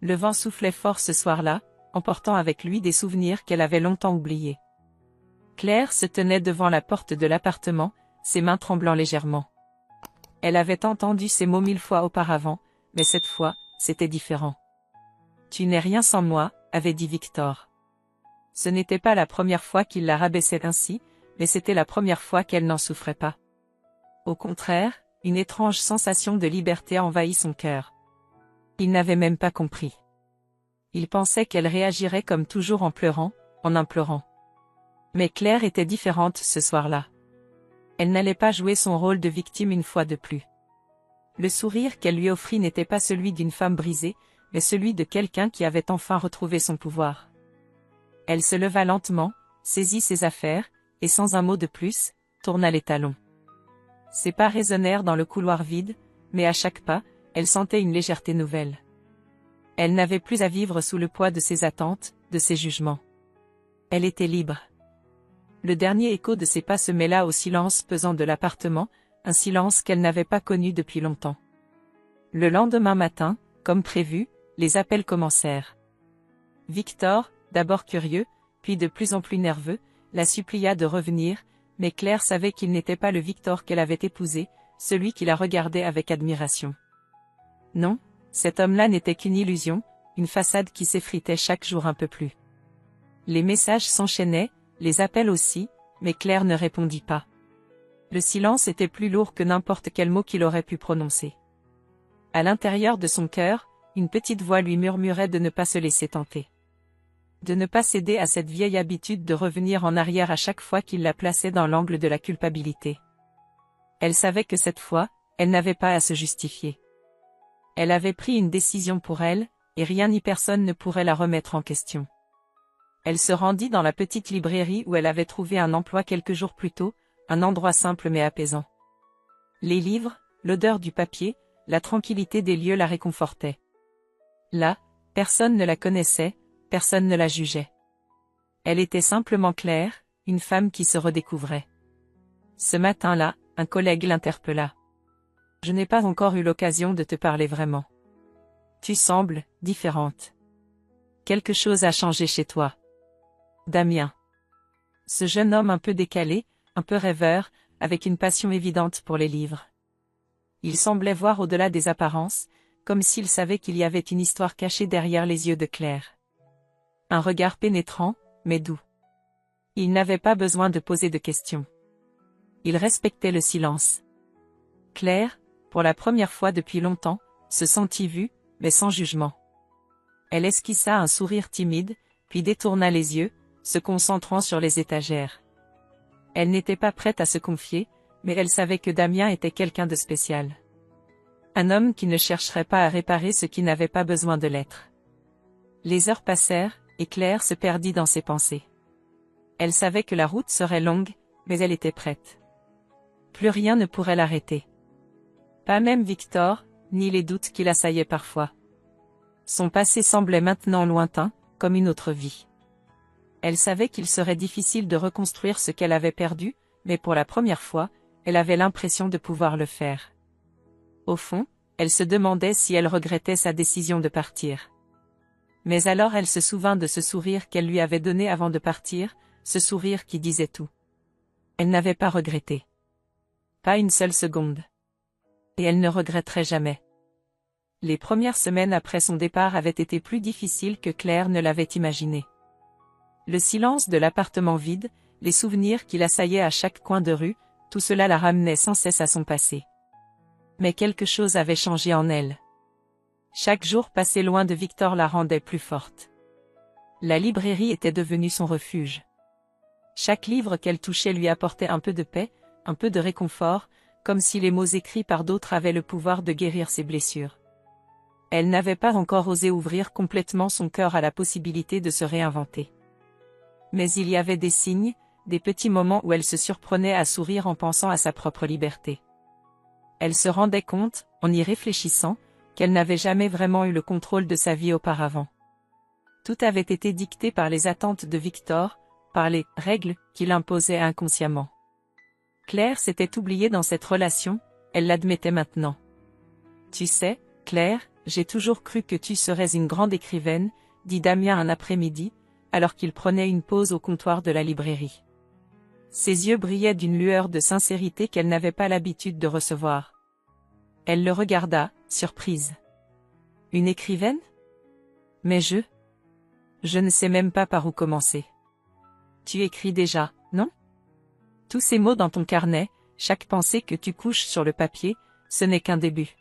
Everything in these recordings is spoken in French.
Le vent soufflait fort ce soir-là, emportant avec lui des souvenirs qu'elle avait longtemps oubliés. Claire se tenait devant la porte de l'appartement, ses mains tremblant légèrement. Elle avait entendu ces mots 1000 fois auparavant, mais cette fois, c'était différent. « Tu n'es rien sans moi », avait dit Victor. Ce n'était pas la première fois qu'il la rabaissait ainsi, mais c'était la première fois qu'elle n'en souffrait pas. Au contraire, une étrange sensation de liberté envahit son cœur. Il n'avait même pas compris. Il pensait qu'elle réagirait comme toujours en pleurant, en implorant. Mais Claire était différente ce soir-là. Elle n'allait pas jouer son rôle de victime une fois de plus. Le sourire qu'elle lui offrit n'était pas celui d'une femme brisée, mais celui de quelqu'un qui avait enfin retrouvé son pouvoir. Elle se leva lentement, saisit ses affaires, et sans un mot de plus, tourna les talons. Ses pas résonnèrent dans le couloir vide, mais à chaque pas, elle sentait une légèreté nouvelle. Elle n'avait plus à vivre sous le poids de ses attentes, de ses jugements. Elle était libre. Le dernier écho de ses pas se mêla au silence pesant de l'appartement, un silence qu'elle n'avait pas connu depuis longtemps. Le lendemain matin, comme prévu, les appels commencèrent. Victor, d'abord curieux, puis de plus en plus nerveux, la supplia de revenir, mais Claire savait qu'il n'était pas le Victor qu'elle avait épousé, celui qui la regardait avec admiration. Non, cet homme-là n'était qu'une illusion, une façade qui s'effritait chaque jour un peu plus. Les messages s'enchaînaient, les appels aussi, mais Claire ne répondit pas. Le silence était plus lourd que n'importe quel mot qu'il aurait pu prononcer. À l'intérieur de son cœur, une petite voix lui murmurait de ne pas se laisser tenter. De ne pas céder à cette vieille habitude de revenir en arrière à chaque fois qu'il la plaçait dans l'angle de la culpabilité. Elle savait que cette fois, elle n'avait pas à se justifier. Elle avait pris une décision pour elle, et rien ni personne ne pourrait la remettre en question. Elle se rendit dans la petite librairie où elle avait trouvé un emploi quelques jours plus tôt, un endroit simple mais apaisant. Les livres, l'odeur du papier, la tranquillité des lieux la réconfortaient. Là, personne ne la connaissait, personne ne la jugeait. Elle était simplement Claire, une femme qui se redécouvrait. Ce matin-là, un collègue l'interpella. « Je n'ai pas encore eu l'occasion de te parler vraiment. Tu sembles différente. Quelque chose a changé chez toi. » Damien. Ce jeune homme un peu décalé, un peu rêveur, avec une passion évidente pour les livres. Il semblait voir au-delà des apparences, comme s'il savait qu'il y avait une histoire cachée derrière les yeux de Claire. Un regard pénétrant, mais doux. Il n'avait pas besoin de poser de questions. Il respectait le silence. Claire, pour la première fois depuis longtemps, se sentit vue, mais sans jugement. Elle esquissa un sourire timide, puis détourna les yeux, se concentrant sur les étagères. Elle n'était pas prête à se confier, mais elle savait que Damien était quelqu'un de spécial. Un homme qui ne chercherait pas à réparer ce qui n'avait pas besoin de l'être. Les heures passèrent, et Claire se perdit dans ses pensées. Elle savait que la route serait longue, mais elle était prête. Plus rien ne pourrait l'arrêter. Pas même Victor, ni les doutes qui l'assaillaient parfois. Son passé semblait maintenant lointain, comme une autre vie. Elle savait qu'il serait difficile de reconstruire ce qu'elle avait perdu, mais pour la première fois, elle avait l'impression de pouvoir le faire. Au fond, elle se demandait si elle regrettait sa décision de partir. Mais alors elle se souvint de ce sourire qu'elle lui avait donné avant de partir, ce sourire qui disait tout. Elle n'avait pas regretté. Pas une seule seconde. Et elle ne regretterait jamais. Les premières semaines après son départ avaient été plus difficiles que Claire ne l'avait imaginé. Le silence de l'appartement vide, les souvenirs qui l'assaillaient à chaque coin de rue, tout cela la ramenait sans cesse à son passé. Mais quelque chose avait changé en elle. Chaque jour passé loin de Victor la rendait plus forte. La librairie était devenue son refuge. Chaque livre qu'elle touchait lui apportait un peu de paix, un peu de réconfort, comme si les mots écrits par d'autres avaient le pouvoir de guérir ses blessures. Elle n'avait pas encore osé ouvrir complètement son cœur à la possibilité de se réinventer. Mais il y avait des signes, des petits moments où elle se surprenait à sourire en pensant à sa propre liberté. Elle se rendait compte, en y réfléchissant, qu'elle n'avait jamais vraiment eu le contrôle de sa vie auparavant. Tout avait été dicté par les attentes de Victor, par les règles qu'il imposait inconsciemment. Claire s'était oubliée dans cette relation, elle l'admettait maintenant. « Tu sais, Claire, J'ai toujours cru que tu serais une grande écrivaine, dit Damien un après-midi, alors qu'il prenait une pause au comptoir de la librairie. Ses yeux brillaient d'une lueur de sincérité qu'elle n'avait pas l'habitude de recevoir. Elle le regarda, surprise. Une écrivaine? Mais je ne sais même pas par où commencer. Tu écris déjà, non? Tous ces mots dans ton carnet, chaque pensée que tu couches sur le papier, ce n'est qu'un début.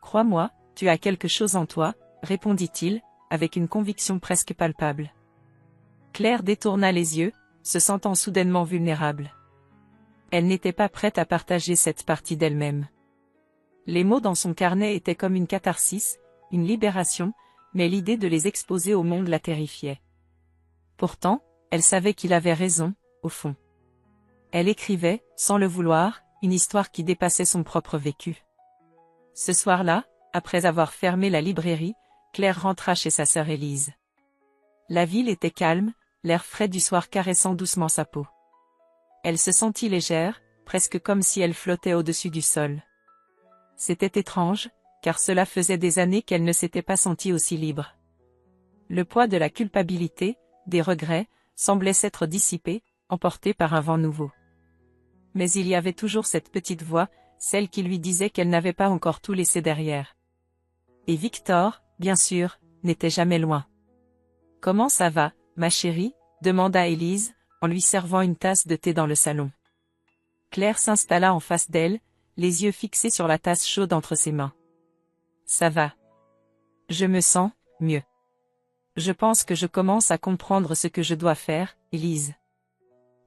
Crois-moi, tu as quelque chose en toi, répondit-il, avec une conviction presque palpable. Claire détourna les yeux, se sentant soudainement vulnérable. Elle n'était pas prête à partager cette partie d'elle-même. Les mots dans son carnet étaient comme une catharsis, une libération, mais l'idée de les exposer au monde la terrifiait. Pourtant, elle savait qu'il avait raison, au fond. Elle écrivait, sans le vouloir, une histoire qui dépassait son propre vécu. Ce soir-là, après avoir fermé la librairie, Claire rentra chez sa sœur Élise. La ville était calme, l'air frais du soir caressant doucement sa peau. Elle se sentit légère, presque comme si elle flottait au-dessus du sol. C'était étrange, car cela faisait des années qu'elle ne s'était pas sentie aussi libre. Le poids de la culpabilité, des regrets, semblait s'être dissipé, emporté par un vent nouveau. Mais il y avait toujours cette petite voix, celle qui lui disait qu'elle n'avait pas encore tout laissé derrière. Et Victor, bien sûr, n'était jamais loin. « Comment ça va, ma chérie ?» demanda Élise, en lui servant une tasse de thé dans le salon. Claire s'installa en face d'elle, les yeux fixés sur la tasse chaude entre ses mains. « Ça va. Je me sens mieux. Je pense que je commence à comprendre ce que je dois faire, Élise.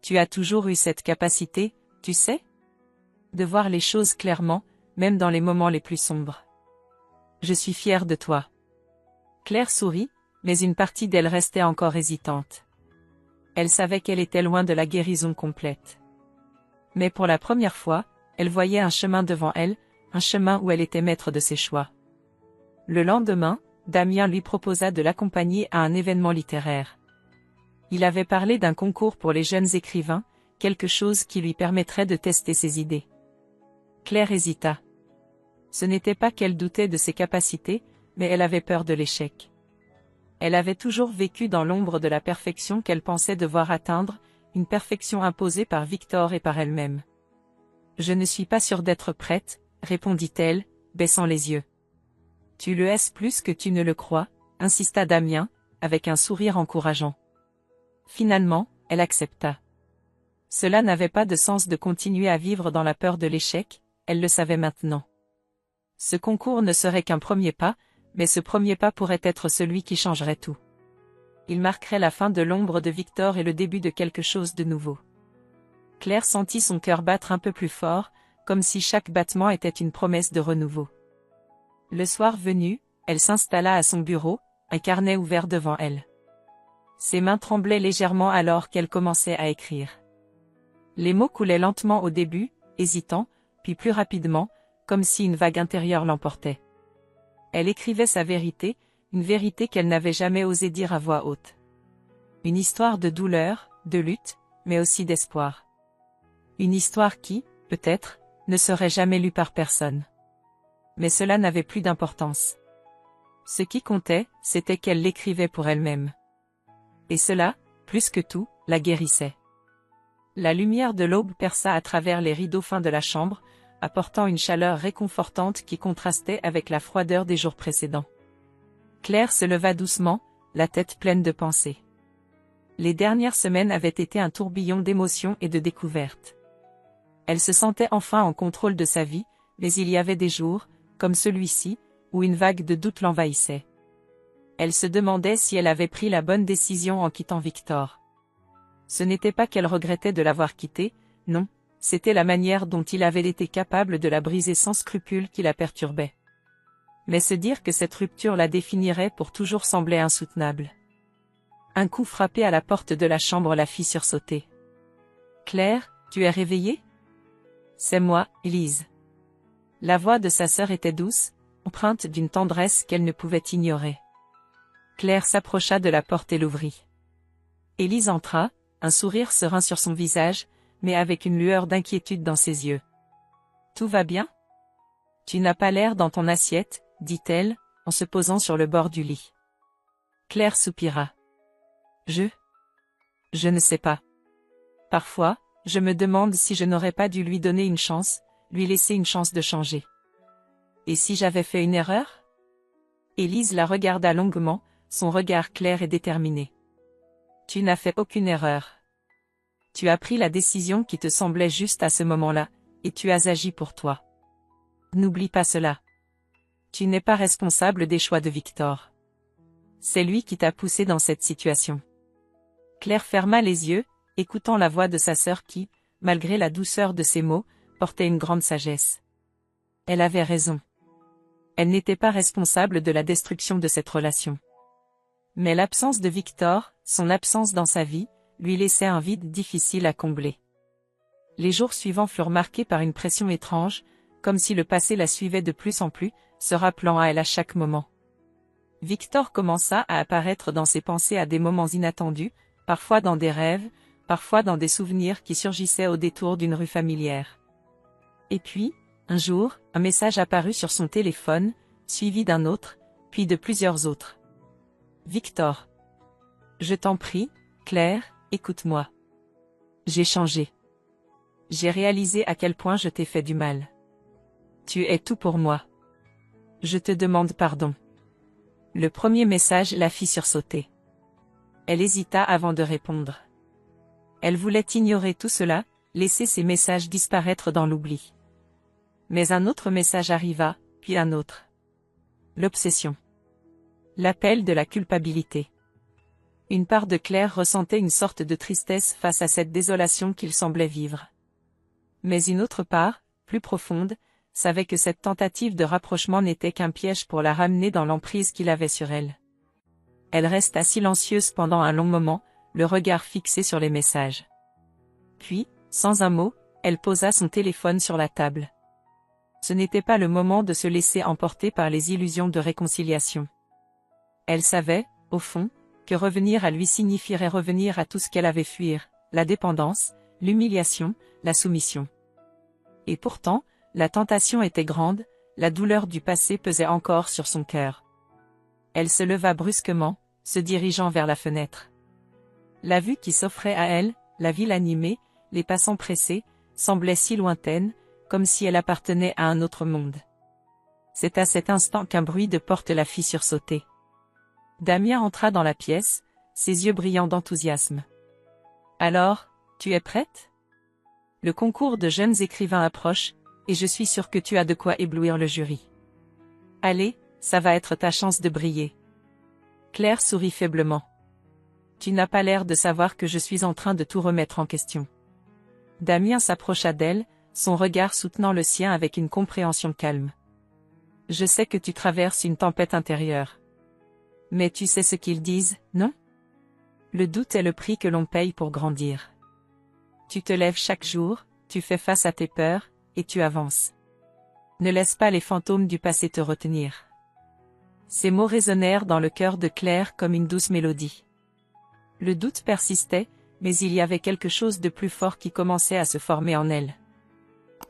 Tu as toujours eu cette capacité, tu sais? De voir les choses clairement, même dans les moments les plus sombres. Je suis fière de toi. » Claire sourit, mais une partie d'elle restait encore hésitante. Elle savait qu'elle était loin de la guérison complète. Mais pour la première fois, elle voyait un chemin devant elle, un chemin où elle était maître de ses choix. Le lendemain, Damien lui proposa de l'accompagner à un événement littéraire. Il avait parlé d'un concours pour les jeunes écrivains, quelque chose qui lui permettrait de tester ses idées. Claire hésita. Ce n'était pas qu'elle doutait de ses capacités, mais elle avait peur de l'échec. Elle avait toujours vécu dans l'ombre de la perfection qu'elle pensait devoir atteindre, une perfection imposée par Victor et par elle-même. « Je ne suis pas sûre d'être prête, » répondit-elle, baissant les yeux. « Tu le es plus que tu ne le crois, » insista Damien, avec un sourire encourageant. Finalement, elle accepta. Cela n'avait pas de sens de continuer à vivre dans la peur de l'échec, elle le savait maintenant. Ce concours ne serait qu'un premier pas, mais ce premier pas pourrait être celui qui changerait tout. Il marquerait la fin de l'ombre de Victor et le début de quelque chose de nouveau. Claire sentit son cœur battre un peu plus fort, comme si chaque battement était une promesse de renouveau. Le soir venu, elle s'installa à son bureau, un carnet ouvert devant elle. Ses mains tremblaient légèrement alors qu'elle commençait à écrire. Les mots coulaient lentement au début, hésitants, puis plus rapidement, comme si une vague intérieure l'emportait. Elle écrivait sa vérité, une vérité qu'elle n'avait jamais osé dire à voix haute. Une histoire de douleur, de lutte, mais aussi d'espoir. Une histoire qui, peut-être, ne serait jamais lue par personne. Mais cela n'avait plus d'importance. Ce qui comptait, c'était qu'elle l'écrivait pour elle-même. Et cela, plus que tout, la guérissait. La lumière de l'aube perça à travers les rideaux fins de la chambre, apportant une chaleur réconfortante qui contrastait avec la froideur des jours précédents. Claire se leva doucement, la tête pleine de pensées. Les dernières semaines avaient été un tourbillon d'émotions et de découvertes. Elle se sentait enfin en contrôle de sa vie, mais il y avait des jours, comme celui-ci, où une vague de doute l'envahissait. Elle se demandait si elle avait pris la bonne décision en quittant Victor. Ce n'était pas qu'elle regrettait de l'avoir quitté, non. C'était la manière dont il avait été capable de la briser sans scrupule qui la perturbait. Mais se dire que cette rupture la définirait pour toujours semblait insoutenable. Un coup frappé à la porte de la chambre la fit sursauter. « Claire, tu es réveillée ? » « C'est moi, Élise. » La voix de sa sœur était douce, empreinte d'une tendresse qu'elle ne pouvait ignorer. Claire s'approcha de la porte et l'ouvrit. Élise entra, un sourire serein sur son visage, mais avec une lueur d'inquiétude dans ses yeux. « Tout va bien ? Tu n'as pas l'air dans ton assiette, dit-elle, en se posant sur le bord du lit. Claire soupira. Je ne sais pas. Parfois, je me demande si je n'aurais pas dû lui donner une chance, lui laisser une chance de changer. Et si j'avais fait une erreur? Élise la regarda longuement, son regard clair et déterminé. Tu n'as fait aucune erreur. Tu as pris la décision qui te semblait juste à ce moment-là, et tu as agi pour toi. N'oublie pas cela. Tu n'es pas responsable des choix de Victor. C'est lui qui t'a poussé dans cette situation. Claire ferma les yeux, écoutant la voix de sa sœur qui, malgré la douceur de ses mots, portait une grande sagesse. Elle avait raison. Elle n'était pas responsable de la destruction de cette relation. Mais l'absence de Victor, son absence dans sa vie, lui laissait un vide difficile à combler. Les jours suivants furent marqués par une pression étrange, comme si le passé la suivait de plus en plus, se rappelant à elle à chaque moment. Victor commença à apparaître dans ses pensées à des moments inattendus, parfois dans des rêves, parfois dans des souvenirs qui surgissaient au détour d'une rue familière. Et puis, un jour, un message apparut sur son téléphone, suivi d'un autre, puis de plusieurs autres. Victor. Je t'en prie, Claire, écoute-moi. J'ai changé. J'ai réalisé à quel point je t'ai fait du mal. Tu es tout pour moi. Je te demande pardon. Le premier message la fit sursauter. Elle hésita avant de répondre. Elle voulait ignorer tout cela, laisser ses messages disparaître dans l'oubli. Mais un autre message arriva, puis un autre. L'obsession. L'appel de la culpabilité. Une part de Claire ressentait une sorte de tristesse face à cette désolation qu'il semblait vivre. Mais une autre part, plus profonde, savait que cette tentative de rapprochement n'était qu'un piège pour la ramener dans l'emprise qu'il avait sur elle. Elle resta silencieuse pendant un long moment, le regard fixé sur les messages. Puis, sans un mot, elle posa son téléphone sur la table. Ce n'était pas le moment de se laisser emporter par les illusions de réconciliation. Elle savait, au fond, que revenir à lui signifierait revenir à tout ce qu'elle avait fuir, la dépendance, l'humiliation, la soumission. Et pourtant, la tentation était grande, la douleur du passé pesait encore sur son cœur. Elle se leva brusquement, se dirigeant vers la fenêtre. La vue qui s'offrait à elle, la ville animée, les passants pressés, semblait si lointaine, comme si elle appartenait à un autre monde. C'est à cet instant qu'un bruit de porte la fit sursauter. Damien entra dans la pièce, ses yeux brillants d'enthousiasme. « Alors, tu es prête ? Le concours de jeunes écrivains approche, et je suis sûre que tu as de quoi éblouir le jury. Allez, ça va être ta chance de briller. » Claire sourit faiblement. « Tu n'as pas l'air de savoir que je suis en train de tout remettre en question. » Damien s'approcha d'elle, son regard soutenant le sien avec une compréhension calme. « Je sais que tu traverses une tempête intérieure. Mais tu sais ce qu'ils disent, non? Le doute est le prix que l'on paye pour grandir. Tu te lèves chaque jour, tu fais face à tes peurs, et tu avances. Ne laisse pas les fantômes du passé te retenir. » Ces mots résonnèrent dans le cœur de Claire comme une douce mélodie. Le doute persistait, mais il y avait quelque chose de plus fort qui commençait à se former en elle.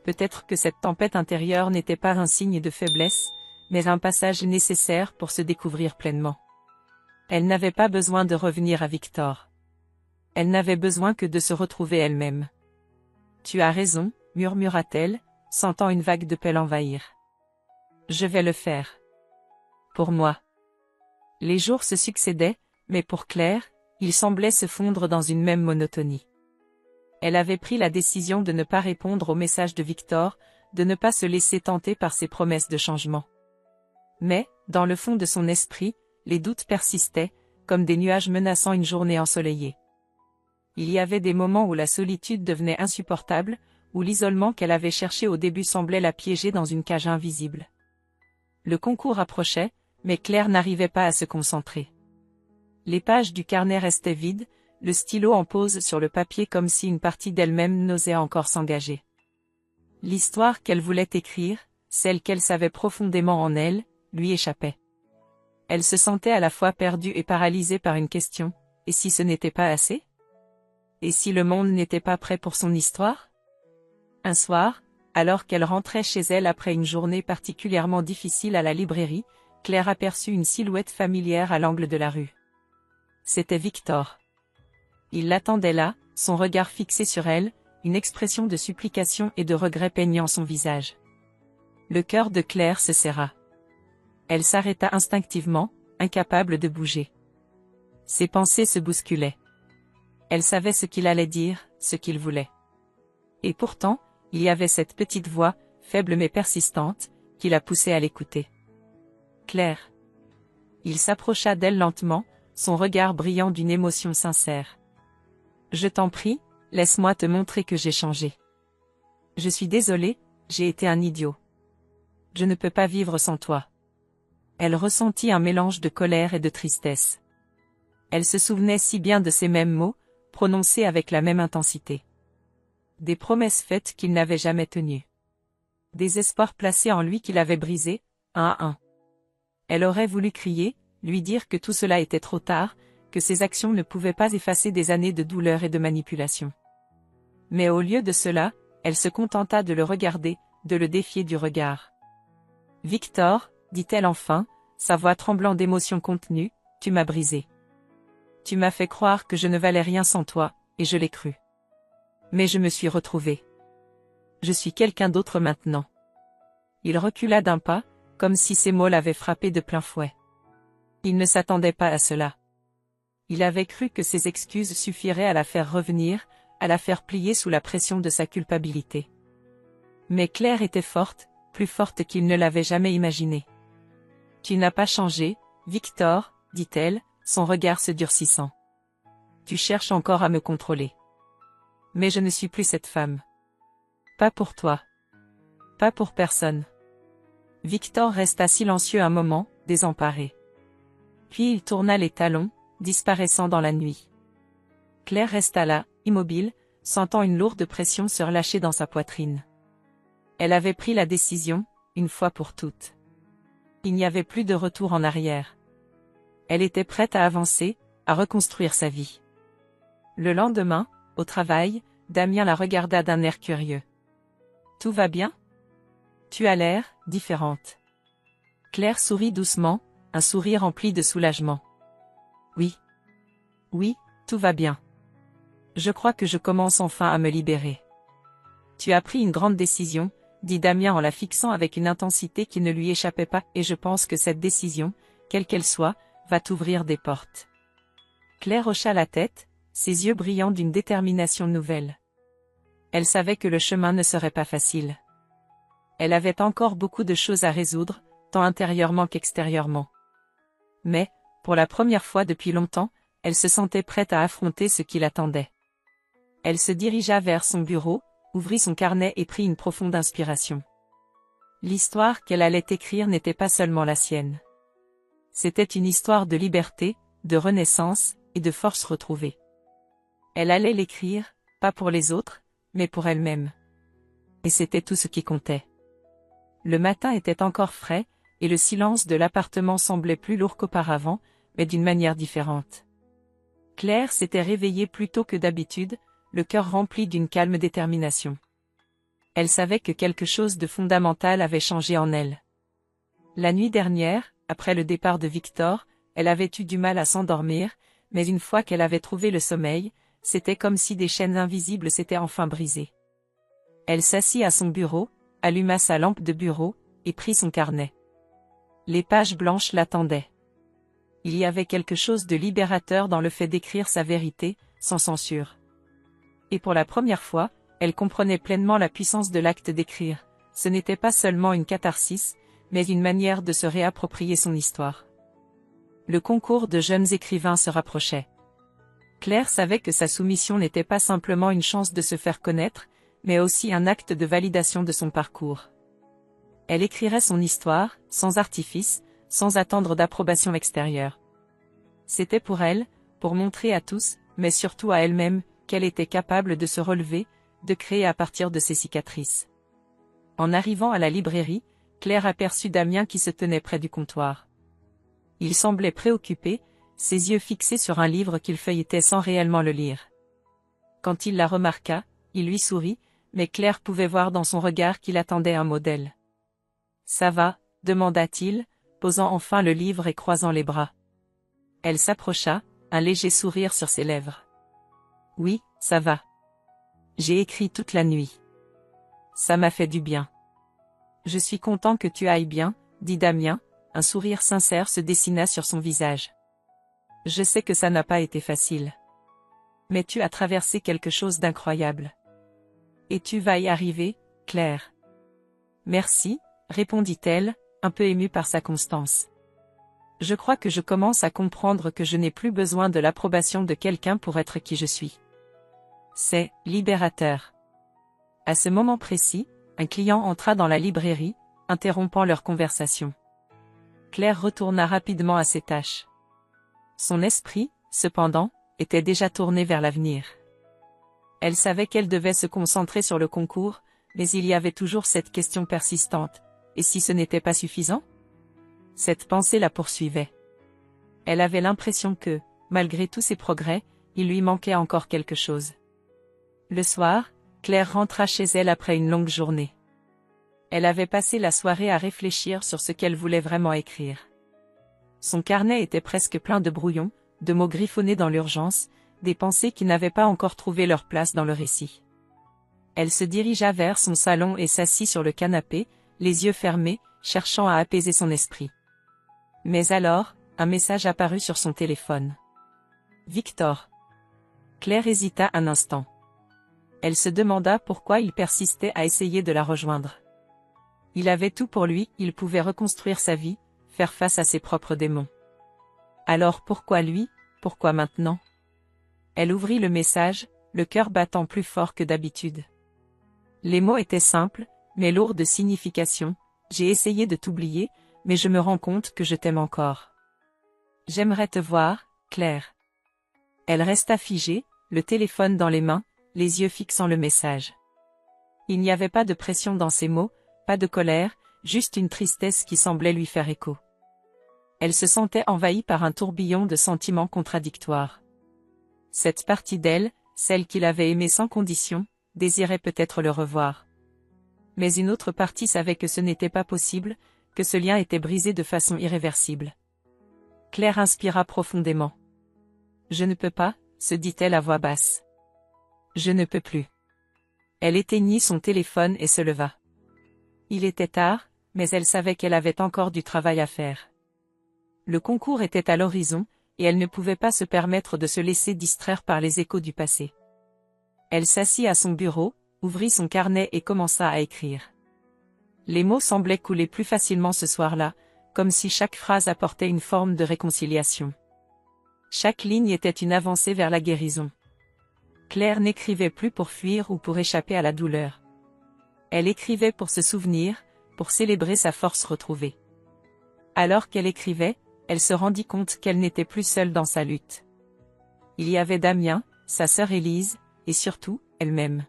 Peut-être que cette tempête intérieure n'était pas un signe de faiblesse, mais un passage nécessaire pour se découvrir pleinement. Elle n'avait pas besoin de revenir à Victor. Elle n'avait besoin que de se retrouver elle-même. « Tu as raison, » murmura-t-elle, sentant une vague de paix l'envahir. « Je vais le faire. Pour moi. » Les jours se succédaient, mais pour Claire, ils semblaient se fondre dans une même monotonie. Elle avait pris la décision de ne pas répondre au message de Victor, de ne pas se laisser tenter par ses promesses de changement. Mais, dans le fond de son esprit, les doutes persistaient, comme des nuages menaçant une journée ensoleillée. Il y avait des moments où la solitude devenait insupportable, où l'isolement qu'elle avait cherché au début semblait la piéger dans une cage invisible. Le concours approchait, mais Claire n'arrivait pas à se concentrer. Les pages du carnet restaient vides, le stylo en pose sur le papier comme si une partie d'elle-même n'osait encore s'engager. L'histoire qu'elle voulait écrire, celle qu'elle savait profondément en elle, lui échappait. Elle se sentait à la fois perdue et paralysée par une question, et si ce n'était pas assez? Et si le monde n'était pas prêt pour son histoire? Un soir, alors qu'elle rentrait chez elle après une journée particulièrement difficile à la librairie, Claire aperçut une silhouette familière à l'angle de la rue. C'était Victor. Il l'attendait là, son regard fixé sur elle, une expression de supplication et de regret peignant son visage. Le cœur de Claire se serra. Elle s'arrêta instinctivement, incapable de bouger. Ses pensées se bousculaient. Elle savait ce qu'il allait dire, ce qu'il voulait. Et pourtant, il y avait cette petite voix, faible mais persistante, qui la poussait à l'écouter. Claire. Il s'approcha d'elle lentement, son regard brillant d'une émotion sincère. Je t'en prie, laisse-moi te montrer que j'ai changé. Je suis désolée, j'ai été un idiot. Je ne peux pas vivre sans toi. Elle ressentit un mélange de colère et de tristesse. Elle se souvenait si bien de ces mêmes mots, prononcés avec la même intensité. Des promesses faites qu'il n'avait jamais tenues. Des espoirs placés en lui qu'il avait brisés, un à un. Elle aurait voulu crier, lui dire que tout cela était trop tard, que ses actions ne pouvaient pas effacer des années de douleur et de manipulation. Mais au lieu de cela, elle se contenta de le regarder, de le défier du regard. « Victor, dit-elle enfin, sa voix tremblant d'émotion contenue, tu m'as brisé. Tu m'as fait croire que je ne valais rien sans toi, et je l'ai cru. Mais je me suis retrouvée. Je suis quelqu'un d'autre maintenant. » Il recula d'un pas, comme si ces mots l'avaient frappé de plein fouet. Il ne s'attendait pas à cela. Il avait cru que ses excuses suffiraient à la faire revenir, à la faire plier sous la pression de sa culpabilité. Mais Claire était forte, plus forte qu'il ne l'avait jamais imaginé. « Tu n'as pas changé, Victor, dit-elle, son regard se durcissant. Tu cherches encore à me contrôler. Mais je ne suis plus cette femme. Pas pour toi. Pas pour personne. » Victor resta silencieux un moment, désemparé. Puis il tourna les talons, disparaissant dans la nuit. Claire resta là, immobile, sentant une lourde pression se relâcher dans sa poitrine. Elle avait pris la décision, une fois pour toutes. Il n'y avait plus de retour en arrière. Elle était prête à avancer, à reconstruire sa vie. Le lendemain, au travail, Damien la regarda d'un air curieux. « Tout va bien ? Tu as l'air différente. » Claire sourit doucement, un sourire rempli de soulagement. « Oui. Oui, tout va bien. Je crois que je commence enfin à me libérer. » « Tu as pris une grande décision, » dit Damien en la fixant avec une intensité qui ne lui échappait pas, et je pense que cette décision, quelle qu'elle soit, va t'ouvrir des portes. Claire hocha la tête, ses yeux brillants d'une détermination nouvelle. Elle savait que le chemin ne serait pas facile. Elle avait encore beaucoup de choses à résoudre, tant intérieurement qu'extérieurement. Mais, pour la première fois depuis longtemps, elle se sentait prête à affronter ce qui l'attendait. Elle se dirigea vers son bureau, ouvrit son carnet et prit une profonde inspiration. L'histoire qu'elle allait écrire n'était pas seulement la sienne. C'était une histoire de liberté, de renaissance, et de force retrouvée. Elle allait l'écrire, pas pour les autres, mais pour elle-même. Et c'était tout ce qui comptait. Le matin était encore frais, et le silence de l'appartement semblait plus lourd qu'auparavant, mais d'une manière différente. Claire s'était réveillée plus tôt que d'habitude, le cœur rempli d'une calme détermination. Elle savait que quelque chose de fondamental avait changé en elle. La nuit dernière, après le départ de Victor, elle avait eu du mal à s'endormir, mais une fois qu'elle avait trouvé le sommeil, c'était comme si des chaînes invisibles s'étaient enfin brisées. Elle s'assit à son bureau, alluma sa lampe de bureau, et prit son carnet. Les pages blanches l'attendaient. Il y avait quelque chose de libérateur dans le fait d'écrire sa vérité, sans censure. Et pour la première fois, elle comprenait pleinement la puissance de l'acte d'écrire. Ce n'était pas seulement une catharsis, mais une manière de se réapproprier son histoire. Le concours de jeunes écrivains se rapprochait. Claire savait que sa soumission n'était pas simplement une chance de se faire connaître, mais aussi un acte de validation de son parcours. Elle écrirait son histoire, sans artifice, sans attendre d'approbation extérieure. C'était pour elle, pour montrer à tous, mais surtout à elle-même, qu'elle était capable de se relever, de créer à partir de ses cicatrices. En arrivant à la librairie, Claire aperçut Damien qui se tenait près du comptoir. Il semblait préoccupé, ses yeux fixés sur un livre qu'il feuilletait sans réellement le lire. Quand il la remarqua, il lui sourit, mais Claire pouvait voir dans son regard qu'il attendait un mot d'elle. « Ça va ?» demanda-t-il, posant enfin le livre et croisant les bras. Elle s'approcha, un léger sourire sur ses lèvres. « Oui, ça va. J'ai écrit toute la nuit. Ça m'a fait du bien. »« Je suis content que tu ailles bien, » dit Damien, un sourire sincère se dessina sur son visage. « Je sais que ça n'a pas été facile. Mais tu as traversé quelque chose d'incroyable. Et tu vas y arriver, Claire. »« Merci, » répondit-elle, un peu émue par sa constance. « Je crois que je commence à comprendre que je n'ai plus besoin de l'approbation de quelqu'un pour être qui je suis. C'est libérateur. » À ce moment précis, un client entra dans la librairie, interrompant leur conversation. Claire retourna rapidement à ses tâches. Son esprit, cependant, était déjà tourné vers l'avenir. Elle savait qu'elle devait se concentrer sur le concours, mais il y avait toujours cette question persistante. Et si ce n'était pas suffisant? Cette pensée la poursuivait. Elle avait l'impression que, malgré tous ses progrès, il lui manquait encore quelque chose. Le soir, Claire rentra chez elle après une longue journée. Elle avait passé la soirée à réfléchir sur ce qu'elle voulait vraiment écrire. Son carnet était presque plein de brouillons, de mots griffonnés dans l'urgence, des pensées qui n'avaient pas encore trouvé leur place dans le récit. Elle se dirigea vers son salon et s'assit sur le canapé, les yeux fermés, cherchant à apaiser son esprit. Mais alors, un message apparut sur son téléphone. Victor. Claire hésita un instant. Elle se demanda pourquoi il persistait à essayer de la rejoindre. Il avait tout pour lui, il pouvait reconstruire sa vie, faire face à ses propres démons. Alors pourquoi lui, pourquoi maintenant? Elle ouvrit le message, le cœur battant plus fort que d'habitude. Les mots étaient simples, mais lourds de signification. J'ai essayé de t'oublier, mais je me rends compte que je t'aime encore. J'aimerais te voir, Claire. Elle resta figée, le téléphone dans les mains, les yeux fixant le message. Il n'y avait pas de pression dans ses mots, pas de colère, juste une tristesse qui semblait lui faire écho. Elle se sentait envahie par un tourbillon de sentiments contradictoires. Cette partie d'elle, celle qu'il avait aimée sans condition, désirait peut-être le revoir. Mais une autre partie savait que ce n'était pas possible, que ce lien était brisé de façon irréversible. Claire inspira profondément. « Je ne peux pas, » se dit-elle à voix basse. « Je ne peux plus. » Elle éteignit son téléphone et se leva. Il était tard, mais elle savait qu'elle avait encore du travail à faire. Le concours était à l'horizon, et elle ne pouvait pas se permettre de se laisser distraire par les échos du passé. Elle s'assit à son bureau, ouvrit son carnet et commença à écrire. Les mots semblaient couler plus facilement ce soir-là, comme si chaque phrase apportait une forme de réconciliation. Chaque ligne était une avancée vers la guérison. Claire n'écrivait plus pour fuir ou pour échapper à la douleur. Elle écrivait pour se souvenir, pour célébrer sa force retrouvée. Alors qu'elle écrivait, elle se rendit compte qu'elle n'était plus seule dans sa lutte. Il y avait Damien, sa sœur Élise, et surtout, elle-même.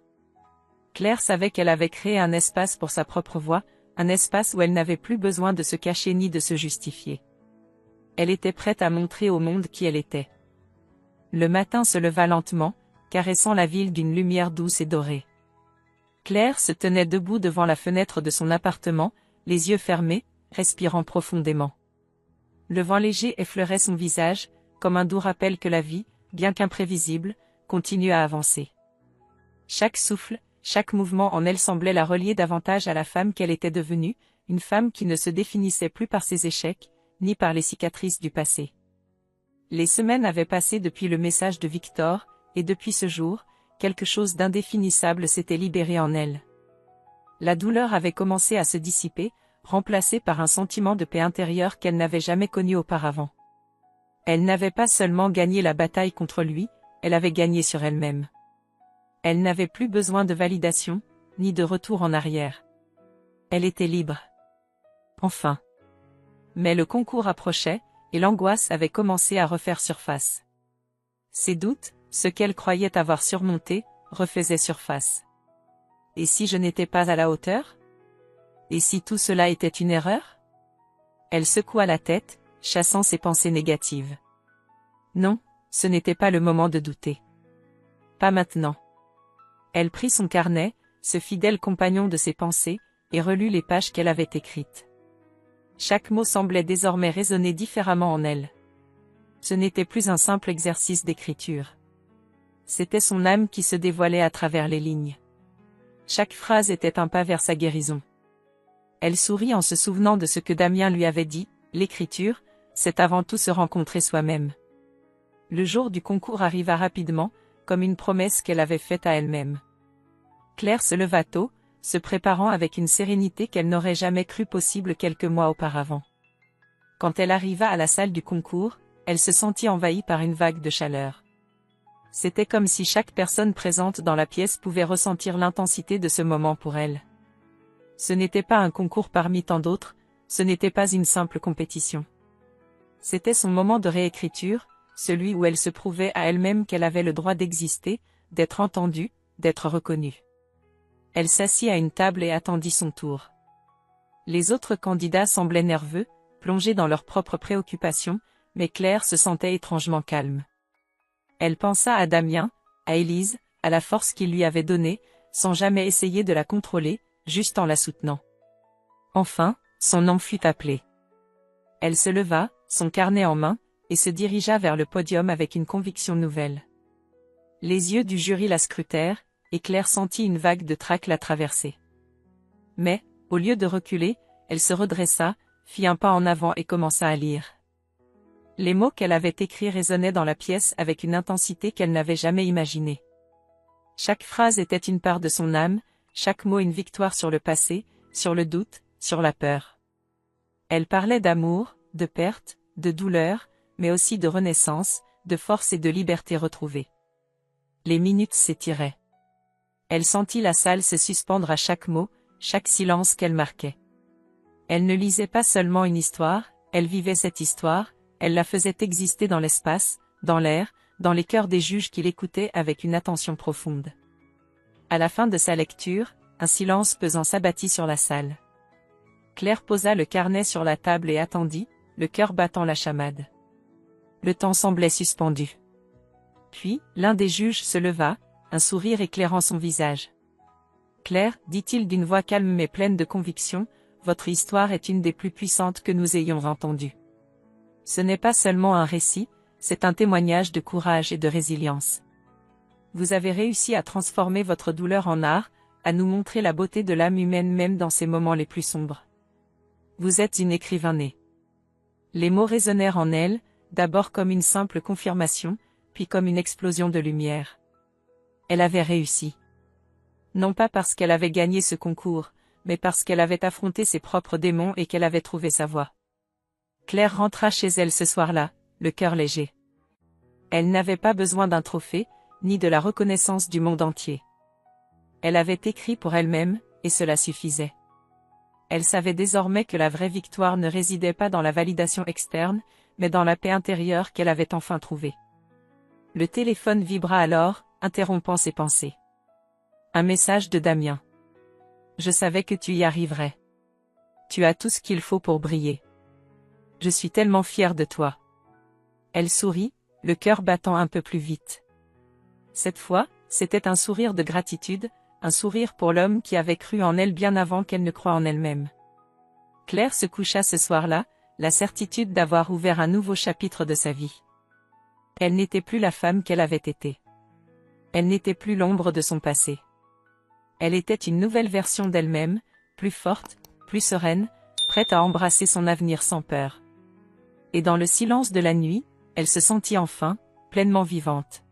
Claire savait qu'elle avait créé un espace pour sa propre voix, un espace où elle n'avait plus besoin de se cacher ni de se justifier. Elle était prête à montrer au monde qui elle était. Le matin se leva lentement, caressant la ville d'une lumière douce et dorée. Claire se tenait debout devant la fenêtre de son appartement, les yeux fermés, respirant profondément. Le vent léger effleurait son visage, comme un doux rappel que la vie, bien qu'imprévisible, continue à avancer. Chaque souffle, chaque mouvement en elle semblait la relier davantage à la femme qu'elle était devenue, une femme qui ne se définissait plus par ses échecs, ni par les cicatrices du passé. Les semaines avaient passé depuis le message de Victor, et depuis ce jour, quelque chose d'indéfinissable s'était libéré en elle. La douleur avait commencé à se dissiper, remplacée par un sentiment de paix intérieure qu'elle n'avait jamais connu auparavant. Elle n'avait pas seulement gagné la bataille contre lui, elle avait gagné sur elle-même. Elle n'avait plus besoin de validation, ni de retour en arrière. Elle était libre. Enfin. Mais le concours approchait, et l'angoisse avait commencé à refaire surface. Ses doutes, ce qu'elle croyait avoir surmonté, refaisaient surface. Et si je n'étais pas à la hauteur? Et si tout cela était une erreur? Elle secoua la tête, chassant ses pensées négatives. Non, ce n'était pas le moment de douter. Pas maintenant. Elle prit son carnet, ce fidèle compagnon de ses pensées, et relut les pages qu'elle avait écrites. Chaque mot semblait désormais résonner différemment en elle. Ce n'était plus un simple exercice d'écriture. C'était son âme qui se dévoilait à travers les lignes. Chaque phrase était un pas vers sa guérison. Elle sourit en se souvenant de ce que Damien lui avait dit, l'écriture, c'est avant tout se rencontrer soi-même. Le jour du concours arriva rapidement, comme une promesse qu'elle avait faite à elle-même. Claire se leva tôt, se préparant avec une sérénité qu'elle n'aurait jamais cru possible quelques mois auparavant. Quand elle arriva à la salle du concours, elle se sentit envahie par une vague de chaleur. C'était comme si chaque personne présente dans la pièce pouvait ressentir l'intensité de ce moment pour elle. Ce n'était pas un concours parmi tant d'autres, ce n'était pas une simple compétition. C'était son moment de réécriture, celui où elle se prouvait à elle-même qu'elle avait le droit d'exister, d'être entendue, d'être reconnue. Elle s'assit à une table et attendit son tour. Les autres candidats semblaient nerveux, plongés dans leurs propres préoccupations, mais Claire se sentait étrangement calme. Elle pensa à Damien, à Élise, à la force qu'il lui avait donnée, sans jamais essayer de la contrôler, juste en la soutenant. Enfin, son nom fut appelé. Elle se leva, son carnet en main, et se dirigea vers le podium avec une conviction nouvelle. Les yeux du jury la scrutèrent, et Claire sentit une vague de trac la traverser. Mais, au lieu de reculer, elle se redressa, fit un pas en avant et commença à lire. Les mots qu'elle avait écrits résonnaient dans la pièce avec une intensité qu'elle n'avait jamais imaginée. Chaque phrase était une part de son âme, chaque mot une victoire sur le passé, sur le doute, sur la peur. Elle parlait d'amour, de perte, de douleur, mais aussi de renaissance, de force et de liberté retrouvée. Les minutes s'étiraient. Elle sentit la salle se suspendre à chaque mot, chaque silence qu'elle marquait. Elle ne lisait pas seulement une histoire, elle vivait cette histoire, elle la faisait exister dans l'espace, dans l'air, dans les cœurs des juges qui l'écoutaient avec une attention profonde. À la fin de sa lecture, un silence pesant s'abattit sur la salle. Claire posa le carnet sur la table et attendit, le cœur battant la chamade. Le temps semblait suspendu. Puis, l'un des juges se leva, un sourire éclairant son visage. « Claire, dit-il d'une voix calme mais pleine de conviction, votre histoire est une des plus puissantes que nous ayons entendues. Ce n'est pas seulement un récit, c'est un témoignage de courage et de résilience. Vous avez réussi à transformer votre douleur en art, à nous montrer la beauté de l'âme humaine même dans ses moments les plus sombres. Vous êtes une écrivain née. » Les mots résonnèrent en elle, d'abord comme une simple confirmation, puis comme une explosion de lumière. Elle avait réussi. Non pas parce qu'elle avait gagné ce concours, mais parce qu'elle avait affronté ses propres démons et qu'elle avait trouvé sa voie. Claire rentra chez elle ce soir-là, le cœur léger. Elle n'avait pas besoin d'un trophée, ni de la reconnaissance du monde entier. Elle avait écrit pour elle-même, et cela suffisait. Elle savait désormais que la vraie victoire ne résidait pas dans la validation externe, mais dans la paix intérieure qu'elle avait enfin trouvée. Le téléphone vibra alors, interrompant ses pensées. Un message de Damien. « Je savais que tu y arriverais. Tu as tout ce qu'il faut pour briller. Je suis tellement fière de toi. » Elle sourit, le cœur battant un peu plus vite. Cette fois, c'était un sourire de gratitude, un sourire pour l'homme qui avait cru en elle bien avant qu'elle ne croie en elle-même. Claire se coucha ce soir-là, la certitude d'avoir ouvert un nouveau chapitre de sa vie. Elle n'était plus la femme qu'elle avait été. Elle n'était plus l'ombre de son passé. Elle était une nouvelle version d'elle-même, plus forte, plus sereine, prête à embrasser son avenir sans peur. Et dans le silence de la nuit, elle se sentit enfin, pleinement vivante.